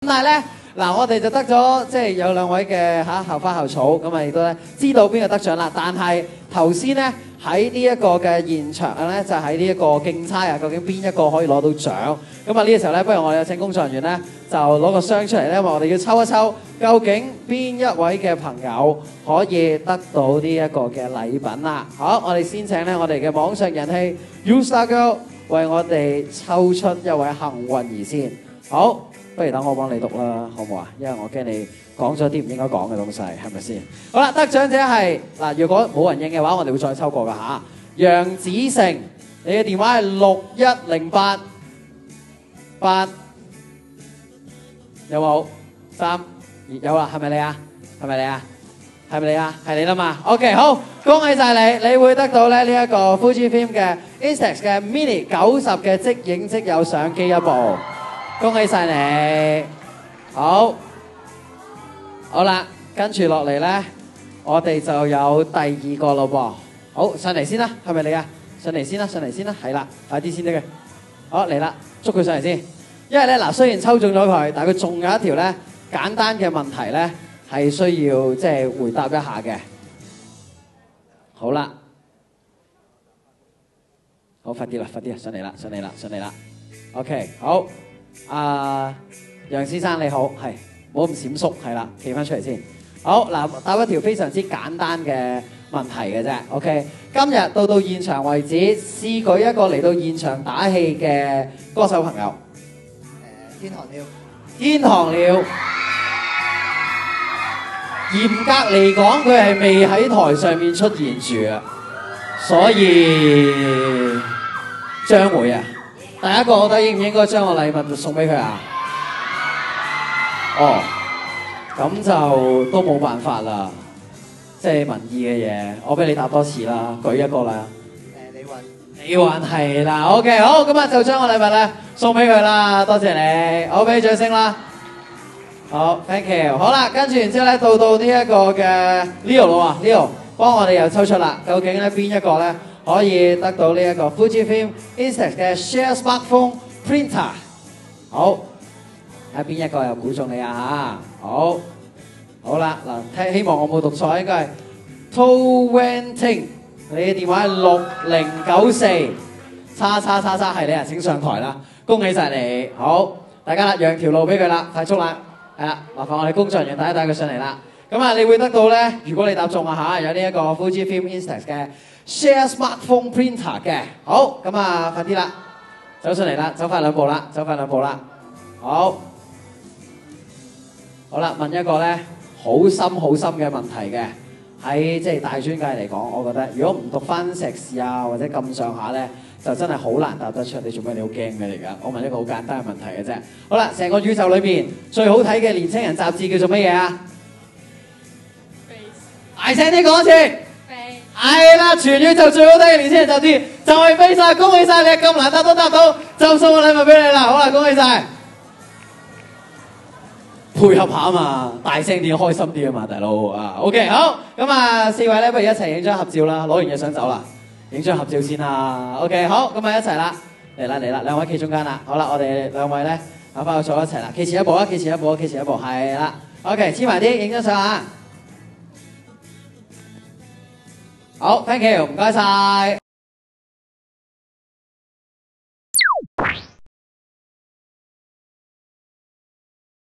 但係咧，嗱，我哋就得咗即係有兩位嘅校花校草，咁啊亦都咧知道邊個得獎啦。但係頭先咧喺呢一個嘅現場咧，就喺呢一個競猜啊，究竟邊一個可以攞到獎？咁啊呢個時候咧，不如我哋有請工作人員咧就攞個箱出嚟咧，因為我哋要抽一抽，究竟邊一位嘅朋友可以得到呢一個嘅禮品啦？好，我哋先請咧我哋嘅網上人氣 Ustar Girl 為我哋抽出一位幸運兒先。好。不如等我幫你讀啦，好唔好啊？因為我驚你講咗啲唔應該講嘅東西，係咪先？好啦，得獎者係嗱，如果冇人應嘅話，我哋會再抽過㗎嚇。楊子成，你嘅電話係6108 8，有冇？3有啦，係咪你啊？係咪你啊？係咪你啊？係你啦嘛 ？OK， 好，恭喜晒你，你會得到咧呢一個 Fujifilm 嘅 Instax 嘅 Mini 90嘅即影即有相機一部。恭喜晒你，好啦，跟住落嚟咧，我哋就有第二個咯噃。好，上嚟先啦，係咪你啊？上嚟先啦，係啦，快啲先得嘅。好嚟啦，捉佢上嚟先。因為咧嗱，雖然抽中咗佢，但係佢仲有一條咧簡單嘅問題咧，係需要即係回答一下嘅。好啦，好快啲啦，上嚟啦。OK， 好。楊先生你好，係，唔好咁閃縮，係啦，企翻出嚟先。好嗱，答一條非常之簡單嘅問題嘅啫。OK， 今日到現場為止，試舉一個嚟到現場打氣嘅歌手朋友。天堂鳥。天堂鳥。嚴格嚟講，佢係未喺台上面出現住啊，所以將會啊。第一個，我覺得應唔應該將個禮物送俾佢啊？哦，咁就都冇辦法啦，即係民意嘅嘢，我俾你答多次啦，舉一個啦。李雲係啦 ，OK， 好，咁啊就將個禮物咧送俾佢啦，多謝你，好，俾掌聲啦。好 ，thank you， 好啦，跟住然之後咧到呢一個嘅 Leo 啦喎 ，Leo 幫我哋又抽出啦，究竟咧邊一個咧？可以得到呢一個 Fujifilm Instax 嘅 Share Smartphone Printer。好，睇邊一個又估中你啊嚇！好啦，嗱，希望我冇讀錯，應該係 To Wenting， 你嘅電話係6094，係你啊！請上台啦，恭喜晒你！好，大家讓條路俾佢啦，快速啦，係啦，麻煩我哋工作人員帶佢上嚟啦。咁啊，你會得到咧，如果你答中啊嚇，有呢一個 Fujifilm Instax 嘅 Share Smartphone Printer 嘅。好，咁啊，快啲啦，走上嚟啦，走快兩步啦。好啦，問一個咧好深嘅問題嘅，喺即係大專界嚟講，我覺得如果唔讀翻碩士啊或者咁上下咧，就真係好難答得出。你做咩？你好驚嘅嚟㗎？我問一個好簡單嘅問題嘅啫。好啦，成個宇宙裏邊最好睇嘅年青人雜誌叫做乜嘢啊？大聲啲講一次。係啦，全宇宙最好睇嘅年青人雜誌就係飛晒，恭喜晒你，咁難答都答到，就送個禮物俾你啦。好啦，恭喜晒。配合下啊嘛，大聲啲，開心啲啊嘛，大佬啊。OK， 好，咁啊，四位咧，不如一齊影張合照啦。攞完嘢想走啦，影張合照先啦。OK， 好，咁啊一齊啦，嚟啦，兩位企中間啦。好啦，我哋兩位咧，翻去坐一齊啦，企前一步啊，係啦。OK， 黐埋啲，影張相啊。好 ，thank you，唔該晒。